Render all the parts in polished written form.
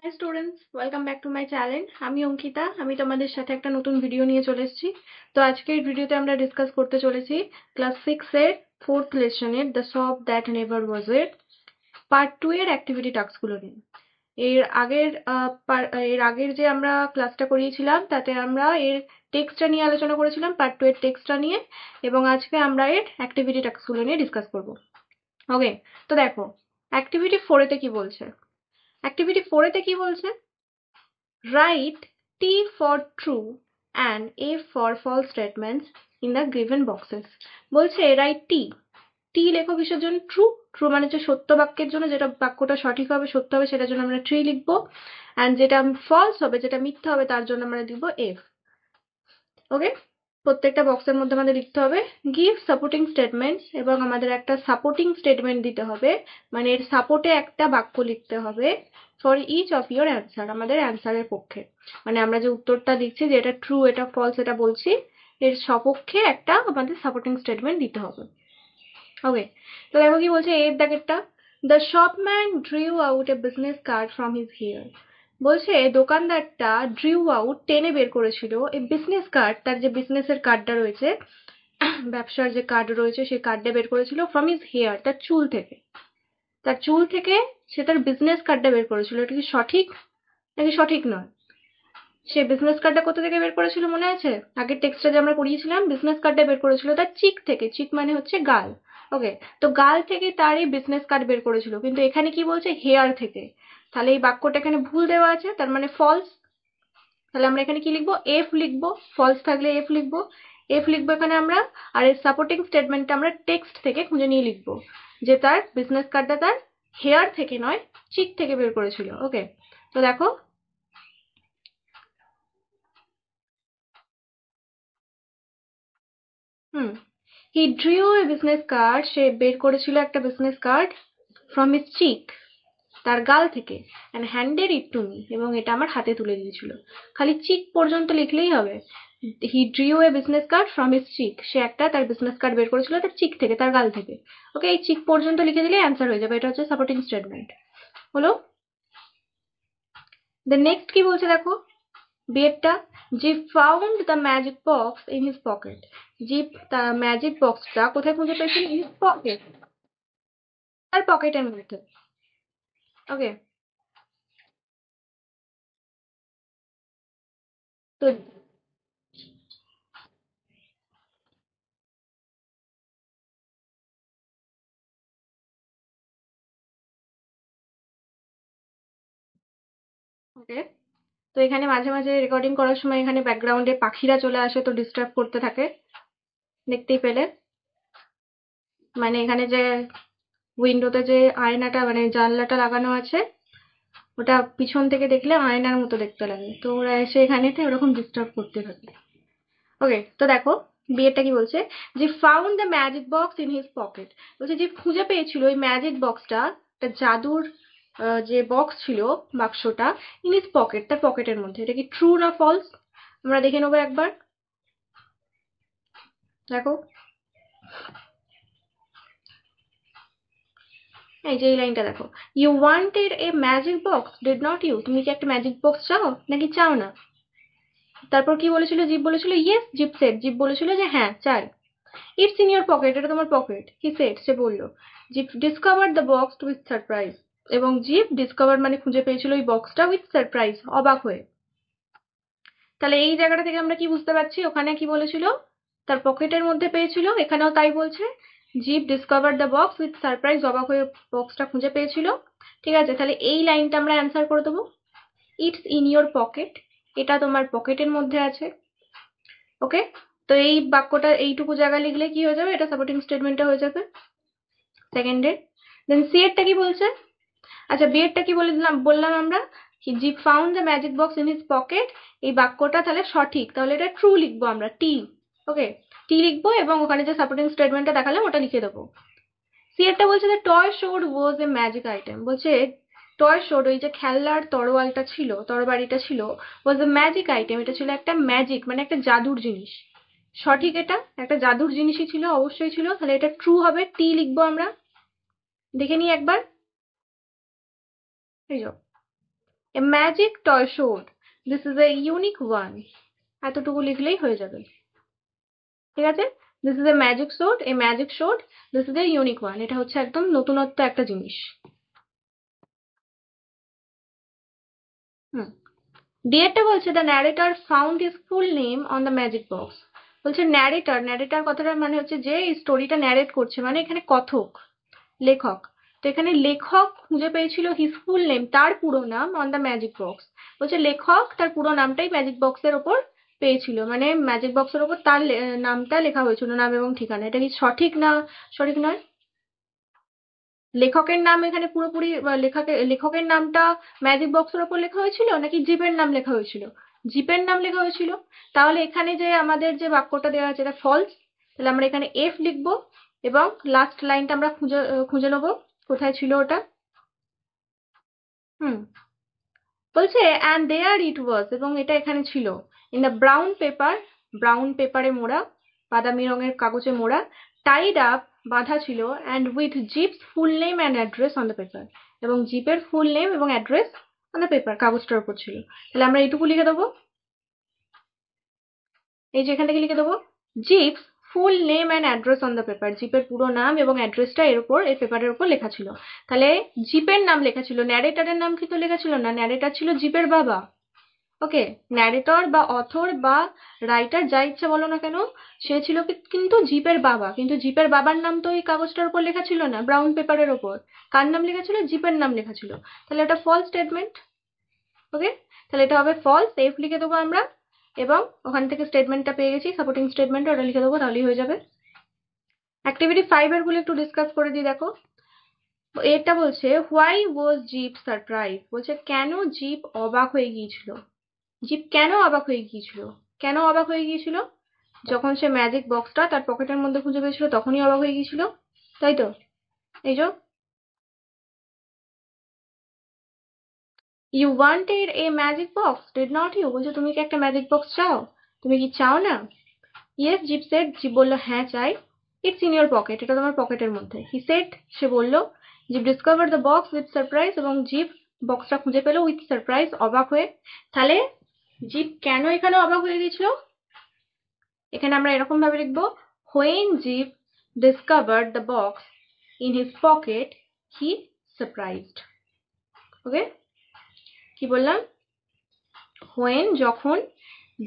High students, welcome back to my channel. আমি অঙ্কিতা। আমি তোমাদের সাথে একটা নতুন ভিডিও নিয়ে চলে এসেছি। তো আজকের ভিডিওতে আমরা ডিসকাস করতে চলেছি ক্লাস 6 এর 4th লেসনের the shop that never was it part 2 এর অ্যাক্টিভিটি টাস্কগুলো নিয়ে। এর আগের যে আমরা ক্লাসটা করিয়েছিলাম তাতে আমরা এর টেক্সটটা নিয়ে আলোচনা করেছিলাম, পার্ট 2 এর টেক্সটটা নিয়ে, এবং আজকে আমরা এর অ্যাক্টিভিটি টাস্কগুলো নিয়ে ডিসকাস করব। ওকে, তো দেখো অ্যাক্টিভিটি 4 এতে কি বলছে। অ্যাক্টিভিটি 4 এতে কি বলছে? Write T for true and A for false statements in the given boxes. বলছে write T লেখো কিসের জন্য? ট্রু মানে হচ্ছে সত্য বাক্যের জন্য, যেটা বাক্যটা সঠিক হবে, সত্য হবে, সেটার জন্য আমরা ট্রি লিখবো। অ্যান্ড যেটা ফলস হবে, যেটা মিথ্যা হবে, তার জন্য আমরা লিখবো এফ। ওকে, প্রত্যেকটা বক্সের মধ্যে আমাদের লিখতে হবে গিভ সাপোর্টিং স্টেটমেন্টস, এবং আমাদের একটা সাপোর্টিং স্টেটমেন্ট দিতে হবে, মানে এর সাপোর্টে একটা বাক্য লিখতে হবে for each of your answer, আমাদের অ্যান্সারের পক্ষে। মানে আমরা যে উত্তরটা দিচ্ছি, যে এটা ট্রু এটা ফলস এটা বলছি, এর সপক্ষে একটা আমাদের সাপোর্টিং স্টেটমেন্ট দিতে হবে। ওকে, তো দেখো কি বলছে এর দাগেরটা। The shopman drew out a business card from his hair. বলছে দোকানদারটা ড্রিউ আউট টেনে বের করেছিল এই বিজনেস কার্ড, তার যে বিজনেসের কার্ডটা রয়েছে, ব্যবসার যে কার্ড রয়েছে, সেই কার্ডটা বের করেছিল ফ্রম হিজ হেয়ার, তার চুল থেকে। তার চুল থেকে সে তার বিজনেস কার্ডটা বের করেছিল। এটা কি সঠিক নাকি সঠিক নয়? সে বিজনেস কার্ডটা কোথা থেকে বের করেছিল মনে আছে? আগের টেক্সটে যে আমরা পড়িয়েছিলাম, বিজনেস কার্ডটা বের করেছিল তার চিক থেকে। চিক মানে হচ্ছে গাল। ওকে, তো গাল থেকে তার এই বিজনেস কার্ড বের করেছিল, কিন্তু এখানে কি বলছে? হেয়ার থেকে। তাহলে এই বাক্যটা এখানে ভুল দেওয়া আছে, তার মানে ফলস। তাহলে আমরা এখানে কি লিখবো? এফ লিখবো। ফলস থাকলে এফ লিখবো। এফ লিখবো এখানে আমরা। আর এই সাপোর্টিং স্টেটমেন্টটা আমরা টেক্সট থেকে খুঁজে নিয়ে লিখবো, যে তার বিজনেস কার্ডটা তার হেয়ার থেকে নয়, চিক থেকে বের করেছিল। ওকে, তো দেখো he drew a business card, সে বের করেছিল একটা business card from his cheek, তার গাল থেকে, and handed it to me, এবং এটা আমার হাতে তুলে দিয়েছিল। খালি চিক পর্যন্ত লিখলেই হবে। He drew a business card from his cheek, সে একটা তার বিজনেস কার্ড বের করেছিল তার চিক থেকে, তার গাল থেকে। ওকে, এই চিক পর্যন্ত লিখে দিলেই অ্যান্সার হয়ে যাবে। এটা হচ্ছে সাপোর্টিং স্টেটমেন্ট হলো। দেন নেক্সট কি বলছে দেখো, বিয়েরটা। Zip found the magic box in his pocket. Zip তার ম্যাজিক বক্সটা কোথায় খুঁজে পেয়েছিল? ইন হিজ পকেট, তার পকেটের মধ্যে। ওকে, তো ওকে, তো এখানে মাঝে মাঝে রেকর্ডিং করার সময় এখানে ব্যাকগ্রাউন্ডে পাখিরা চলে আসে, তো ডিস্টার্ব করতে থাকে, দেখতেই পেলে। মানে এখানে যে উইন্ডোতে যে আয়নাটা মানে জানলাটা লাগানো আছে, ওটা পিছন থেকে দেখলে আয়নার মতো দেখতে লাগে, তো ওরা এসে এখানেতে ওরকম ডিস্টার্ব করতে থাকে। ওকে, তো দেখো বিয়েরটা কি বলছে, যে found the magic box in his pocket. বলছে যে খুঁজে পেয়েছিল ওই ম্যাজিক বক্সটা, একটা জাদুর যে বক্স ছিল, বাক্সটা, ইন হিজ পকেট, তার পকেটের মধ্যে। এটা কি ট্রু না ফলস? আমরা দেখে নেবো একবার। দেখো এই যে এই লাইনটা দেখো, you wanted a magic box did not you. তুমি কি একটা ম্যাজিক বক্স চাও নাকি চাও না? তারপর কি বলেছিল? জিপ বলেছিল ইয়েস, জিপ সেড, জিপ বলেছিল যে হ্যাঁ চাই। ইটস ইন ইয়োর পকেট, এটা তোমার পকেট। হি সেড, সে বলল। Zip discover the box with surprise, এবং জিপ ডিসকভার মানে খুঁজে পেয়েছিল ওই বক্সটা উইথ সারপ্রাইজ, অবাক হয়ে। তাহলে এই জায়গাটা থেকে আমরা কি বুঝতে পারছি? ওখানে কি বলেছিল? তার পকেটের মধ্যে পেয়েছিল, এখানেও তাই বলছে। Zip discover the box with surprise, অবাক হয়ে বক্সটা খুঁজে পেয়েছিল। ঠিক আছে, তাহলে এই লাইনটা আমরা অ্যান্সার করে দেবো। ইটস ইন ইয়োর পকেট, এটা তোমার পকেটের মধ্যে আছে। ওকে, তো এই বাক্যটা এইটুকু জায়গা লিখলে কি হয়ে যাবে? এটা সাপোর্টিং স্টেটমেন্টটা হয়ে যাবে সেকেন্ডে। দেন সি এরটা কি বলছে? আচ্ছা, বি এরটা কি বললাম আমরা? Zip found the magic box in his pocket, এই বাক্যটা তাহলে সঠিক, তাহলে এটা ট্রু লিখবো আমরা, টি। ওকে, টি লিখবো এবং ওখানে যে সাপোর্টিং স্টেটমেন্টটা দেখালাম ওটা লিখে দেবো। সি এরটা বলছে যে toy showed was a magic item. বলছে টয় শোড, ওই যে খেলনার তরোয়ালটা ছিল, তরবারিটা ছিল, ওয়াজ এ ম্যাজিক আইটেম, এটা ছিল একটা ম্যাজিক মানে একটা জাদুর জিনিস। সঠিক, এটা একটা জাদুর জিনিসই ছিল, অবশ্যই ছিল। তাহলে এটা ট্রু হবে, টি লিখবো আমরা। দেখে নিই একবার। এই যো, a magic toy showed, this is a unique one. এতটুকু লিখলেই হয়ে যাবে, ঠিক আছে? This is a magic sword, a magic showed, this is a unique one. এটা হচ্ছে একদম নতুনত্ব একটা জিনিস। হুম, ডিএরটা বলছে the narrator found his full name on the magic box. বলছে ন্যারেটর, ন্যারেটর কথাটার মানে হচ্ছে যে এই স্টোরিটা ন্যারেট করছে, মানে এখানে কথক, লেখক। তো এখানে লেখক খুঁজে পেয়েছিল হিজ ফুল নেম, তার পুরো নাম, অন দ্য ম্যাজিক বক্স। বলছে লেখক তার পুরো নামটাই ম্যাজিক বক্সের ওপর পেয়েছিল, মানে ম্যাজিক বক্সের ওপর তার নামটা লেখা হয়েছিল, নাম এবং ঠিকানা। এটা কি সঠিক না সঠিক নয়? লেখকের নাম এখানে পুরোপুরি লেখকের নামটা ম্যাজিক বক্সের ওপর লেখা হয়েছিল নাকি জিপের নাম লেখা হয়েছিল? জিপের নাম লেখা হয়েছিল। তাহলে এখানে যে আমাদের যে বাক্যটা দেওয়া আছে এটা ফলস। তাহলে আমরা এখানে এফ লিখবো এবং লাস্ট লাইনটা আমরা খুঁজে খুঁজে নেবো কোথায় ছিল ওটা। হুম, বলছে অ্যান্ড দেয়ার ইট ওয়াজ, এবং এটা এখানে ছিল, in the brown paper, brown পেপারে মোড়া, বাদামি রঙের কাগজে মোড়া, টাইড আপ, বাঁধা ছিল, and with jeeps full name and address on the paper, এবং জিপের ফুল নেম এবং অ্যাড্রেস অন দ্য পেপার, কাগজটার উপর ছিল। তাহলে আমরা এইটুকু লিখে দেবো, এই যে এখান থেকে লিখে দেবো, Zip's full name and address on the paper, জিপের পুরো নাম এবং অ্যাড্রেসটা এর উপর, এই পেপারের উপর লেখা ছিল। তাহলে জিপের নাম লেখা ছিল, ন্যারেটারের নাম কিন্তু লেখা ছিল না, ন্যারেটার ছিল জিপের বাবা। ওকে, ন্যারেটর বা অথর বা রাইটার যা ইচ্ছা বলো না কেন, সে ছিল কিন্তু জিপের বাবা, কিন্তু জিপের বাবার নাম তো এই কাগজটার উপর লেখা ছিল না, ব্রাউন পেপারের ওপর। কার নাম লেখা ছিল? জিপের নাম লেখা ছিল। তাহলে এটা ফলস স্টেটমেন্ট। ওকে, তাহলে এটা হবে ফলস, এফ লিখে দেবো আমরা, এবং ওখান থেকে স্টেটমেন্টটা পেয়ে গেছি, সাপোর্টিং স্টেটমেন্ট, ওটা লিখে দেবো, তাহলেই হয়ে যাবে। অ্যাক্টিভিটি 5 এর গুলো একটু ডিসকাস করে দিই, দেখো। এটা বলছে হোয়াই ওয়াজ জিপ সারপ্রাইজ, বলছে কেন জিপ অবাক হয়ে গিয়েছিল। জিপ কেন অবাক হয়ে গিয়েছিল? কেন অবাক হয়ে গিয়েছিল? যখন সে ম্যাজিক বক্সটা তার পকেটের মধ্যে খুঁজে পেয়েছিল তখনই অবাক হয়ে গিয়েছিল, তাই তো? এই যে you wanted a magic box did not you, বলছে তুমি কি একটা ম্যাজিক বক্স চাও? তুমি কি চাও না? ইয়েস জিপ সেড, জিপ বললো হ্যাঁ চাই। ইটস ইন ইয়োর পকেট, এটা তোমার পকেটের মধ্যে। হি সেড, সে বললো। Zip discover the box with surprise, এবং জিপ বক্সটা খুঁজে পেলো উইথ সারপ্রাইজ, অবাক হয়ে। তাহলে জিপ কেন এখানে অবাক হয়ে গেছিল? এখানে আমরা এরকম ভাবে লিখবো, when Jeep discovered the box in his pocket he surprised. ওকে, কি বললাম? when, যখন,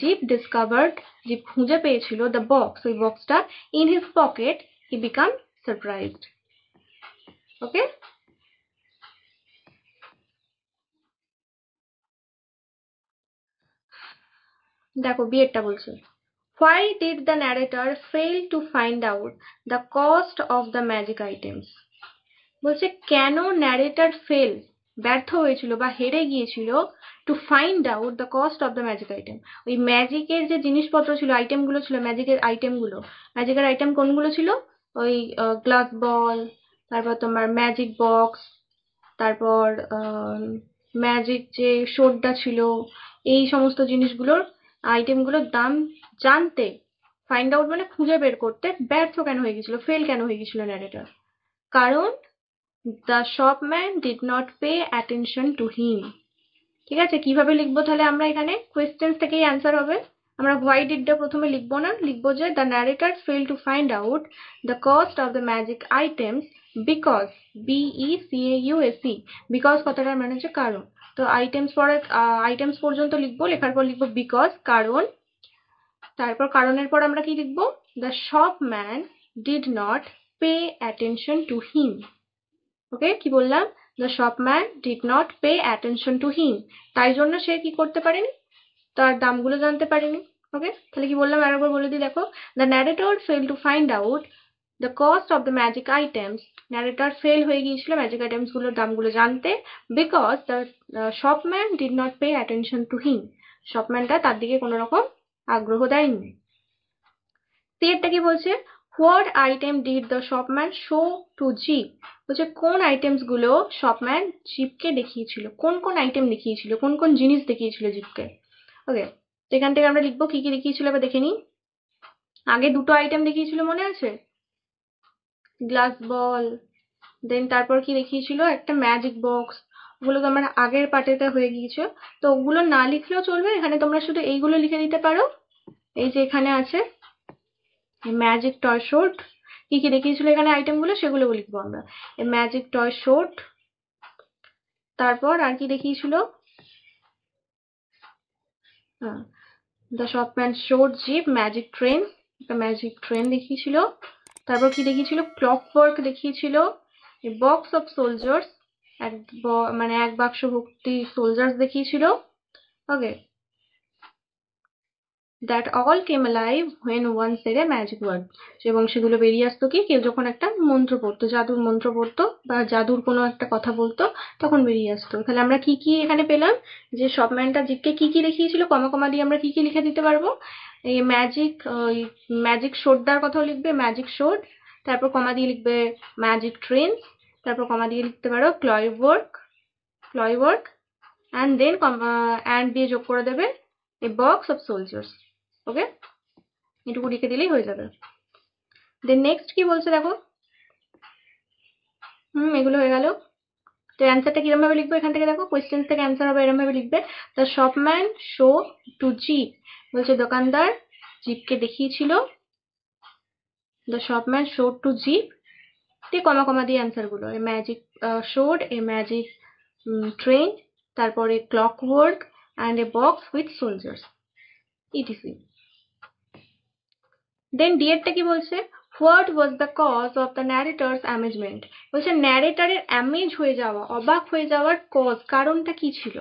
Jeep discovered, Jeep খুঁজে পেয়েছিল the box, ওই বক্সটা, in his pocket he became surprised. ওকে, দেখো বিয়েরটা বলছে, why did the narrator fail to find out the cost of the magic items? বলছে কেন ন্যারেটর ফেল, ব্যর্থ হয়েছিল বা হেরে গিয়েছিল, two find out the cost of the magic item. ওই ম্যাজিকের যে জিনিসপত্র ছিল, আইটেমগুলো ছিল, ম্যাজিকের আইটেমগুলো, ম্যাজিকের আইটেম কোনগুলো ছিল? ওই গ্লাস বল, তারপর তোমার ম্যাজিক বক্স, তারপর ম্যাজিক যে শোটটা ছিল, এই সমস্ত জিনিসগুলোর আইটেমগুলোর দাম জানতে, ফাইন্ড আউট মানে খুঁজে বের করতে ব্যর্থ কেন হয়ে গেছিল, ফেল কেন হয়ে গেছিল ন্যারেটর? কারণ the shopman did not pay attention to হিম। ঠিক আছে, কিভাবে লিখবো তাহলে আমরা এখানে? কোয়েশ্চেন্স থেকেই অ্যান্সার হবে। আমরা হোয়াই ডিডটা প্রথমে লিখবো না, লিখবো যে the narrator fail to find out the cost of the magic items because, BECAUSE, because কথাটার মানে হচ্ছে কারণ। তো আইটেমস পরে আইটেমস পর্যন্ত লিখবো, লেখার পর লিখবো বিকজ, কারণ। তারপর কারণের পর আমরা কি লিখবো? The shopman did not pay attention to him. Okay, কি বললাম? The shopman did not pay attention to him, তাই জন্য সে কি করতে পারেনি, তার দামগুলো জানতে পারেনি। ওকে, তাহলে কি বললাম আরেকবার বলে দিই, দেখো। The narrator fail to find out the cost of the magic items, narrator fail হয়ে গিয়েছিল ম্যাজিক আইটেমস গুলোর দামগুলো জানতে, because the shopman did not pay attention to him, শপম্যানটা তার দিকে কোনো রকম আগ্রহ দেয়নি। সিয়েরটা কি বলছে? What item did the shopman show to Zip, বলছে কোন আইটেমস গুলো শপম্যান জিপকে দেখিয়েছিল, কোন কোন আইটেম দেখিয়েছিল, কোন কোন জিনিস দেখিয়েছিল জিপকে। ওকে, এখান থেকে আমরা লিখবো কি কি দেখিয়েছিল এবার দেখে নিই। আগে দুটো আইটেম দেখিয়েছিল মনে আছে, গ্লাস বল, দেন তারপর কি দেখিয়েছিল, একটা ম্যাজিক বক্স, ওগুলো তো আমার আগের পার্টেতে হয়ে গিয়েছে, তো ওগুলো না লিখলেও চলবে, এখানে তোমরা শুধু এইগুলো লিখে দিতে পারো। এই যে এখানে আছে ম্যাজিক টয় শোট, কি কি দেখিয়েছিল এখানে আইটেমগুলো সেগুলো লিখবো আমরা। ম্যাজিক টয় শোট, তারপর আর কি দেখিয়েছিল, হ্যাঁ the shopman showed Zip magic train, একটা ম্যাজিক ট্রেন দেখিয়েছিল। তারপর কি দেখিয়েছিল, ক্লকওয়ার্ক দেখিয়েছিল, বক্স অফ সোলজার্স, মানে এক বাক্স ভর্তি সোলজার্স দেখিয়েছিল। Okay, that all came alive when one said a magic word, এবং সেগুলো বেরিয়ে আসতো কি, কেউ যখন একটা মন্ত্র পড়তো, জাদুর মন্ত্র পড়তো বা জাদুর কোনো একটা কথা বলতো তখন বেরিয়ে আসতো। তাহলে আমরা কি কি এখানে পেলাম, যে শপম্যানটা জিপকে কি কি দেখিয়েছিল, কমা কমা দিয়ে আমরা কি কি লিখে দিতে পারবো। এই ম্যাজিক শোডটার কথাও লিখবে ম্যাজিক শোড, তারপর কমা দিয়ে লিখবে ম্যাজিক ট্রেন, তারপর কমা দিয়ে লিখতে পারো ক্লয়ওয়ার্ক অ্যান্ড দেন অ্যান্ড দিয়ে যোগ করে দেবে এ বক্স অফ সোলজার্স। ওকে, এটুকু লিখে দিলেই হয়ে যাবে। দেন নেক্সট কি বলছে দেখো, এগুলো হয়ে গেল। তো অ্যান্সারটা কিরম ভাবে লিখবো, এখান থেকে দেখো কোয়েশ্চেন থেকে অ্যান্সার হবে এরম ভাবে লিখবে, the shopman show to Zip, বলছে দোকানদার জিপকে দেখিয়েছিল, the shopman show to Zip দিয়ে কমা কমা দিয়ে অ্যান্সার গুলো, a magic sword, a magic train, তারপরে clockwork and a box with soldiers etc. Then ডিএরটা কি বলছে, what was the cause of the narrator's amazement, বলছে ন্যারেটারের অ্যামেজ হয়ে যাওয়া, অবাক হয়ে যাওয়ার কজ, কারণটা কি ছিল,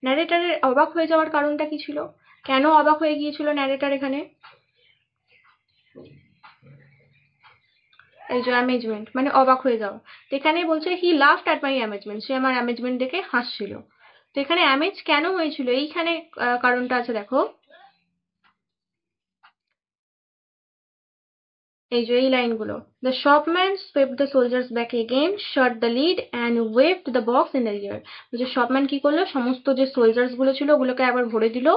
ন্যারেটারের অবাক হয়ে যাওয়ার কারণটা কি ছিল, কেন অবাক হয়ে গিয়েছিল ন্যারেটার এখানে, এই যে অ্যামেজমেন্ট মানে অবাক হয়ে যাওয়া, তো এখানে বলছে হি লাফড অ্যাট মাই অ্যামেজমেন্ট, সে আমার অ্যামেজমেন্ট দেখে হাসছিল। তো এখানে অ্যামেজ কেন হয়েছিল, এইখানে কারণটা আছে দেখো, এই যে এই লাইনগুলো, the shopman swept the soldiers back again, shut the lid and waved the box in the air, যে শপম্যান কি করলো, সমস্ত যে সোলজার্স গুলো ছিল ওগুলোকে আবার ভরে দিল,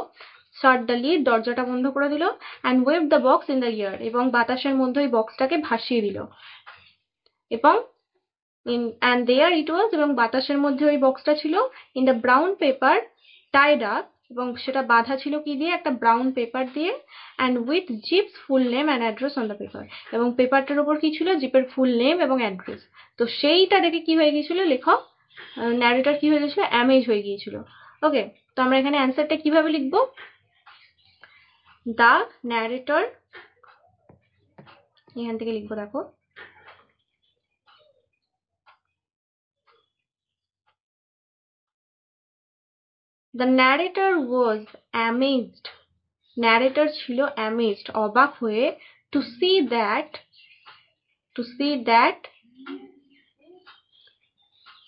shut the lid দরজাটা বন্ধ করে দিল, and waved the box in the air এবং বাতাসের মধ্যে ওই বক্সটাকে ভাসিয়ে দিল, এবং and there it was, এবং বাতাসের মধ্যে ওই বক্সটা ছিল, in the brown paper tied up, এবং সেটা বাঁধা ছিল কি দিয়ে, একটা ব্রাউন পেপার দিয়ে, and with jeeps full name and address on the paper, এবং পেপারটার উপর কি ছিল, জিপের ফুল নেম এবং অ্যাড্রেস। তো সেইটা দেখে কি হয়ে গিয়েছিল, লেখক ন্যারেটর কি হয়ে গেছিল, অ্যামেজ হয়ে গিয়েছিল। ওকে, তো আমরা এখানে অ্যান্সারটা কিভাবে লিখবো, দ্য ন্যারেটর, এখান থেকে লিখবো দেখো, the narrator was amazed, narrator ছিল amazed অবাক হয়ে, to see that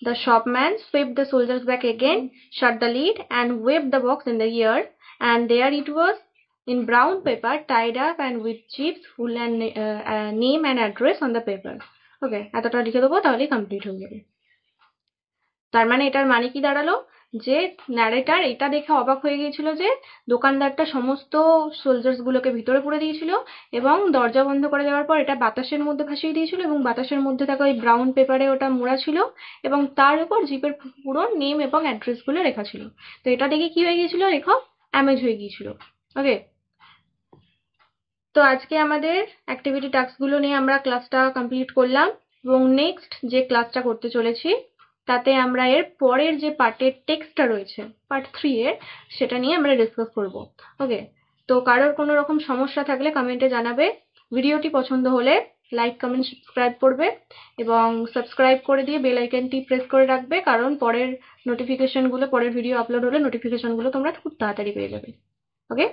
the shopman swept the soldiers back again, shut the lid and waved the box in the air, and there it was in brown paper tied up and with chips full and name and address on the paper. Okay, এতটা লিখে দেবো তাহলেই complete হয়ে যাবে। তার মানে এটার মানে কি দাঁড়ালো, যে ন্যারেটার এটা দেখে অবাক হয়ে গিয়েছিল যে দোকানদারটা সমস্ত সোলজার্স গুলোকে ভিতরে পুরে দিয়েছিল, এবং দরজা বন্ধ করে দেওয়ার পর এটা বাতাসের মধ্যে ভাসিয়ে দিয়েছিল, এবং বাতাসের মধ্যে থাকা ওই ব্রাউন পেপারে ওটা মোড়া ছিল, এবং তার উপর জিপের পুরো নেম এবং অ্যাড্রেস গুলো লেখা ছিল। তো এটা দেখে কি হয়ে গিয়েছিল, লেখক অ্যামেজ হয়ে গিয়েছিল। ওকে, তো আজকে আমাদের অ্যাক্টিভিটি টাস্ক গুলো নিয়ে আমরা ক্লাসটা কমপ্লিট করলাম, এবং নেক্সট যে ক্লাসটা করতে চলেছি তাতে আমরা এর পরের যে পার্টের টেক্সটটা রয়েছে পার্ট 3 এর, সেটা নিয়ে আমরা ডিসকাস করব। ওকে, তো কারোর কোনো রকম সমস্যা থাকলে কমেন্টে জানাবে, ভিডিওটি পছন্দ হলে লাইক কমেন্ট সাবস্ক্রাইব করবে, এবং সাবস্ক্রাইব করে দিয়ে বেল আইকনটি প্রেস করে রাখবে, কারণ পরের নোটিফিকেশনগুলো, পরের ভিডিও আপলোড হলে নোটিফিকেশনগুলো তোমরা খুব তাড়াতাড়ি পেয়ে যাবে। ওকে।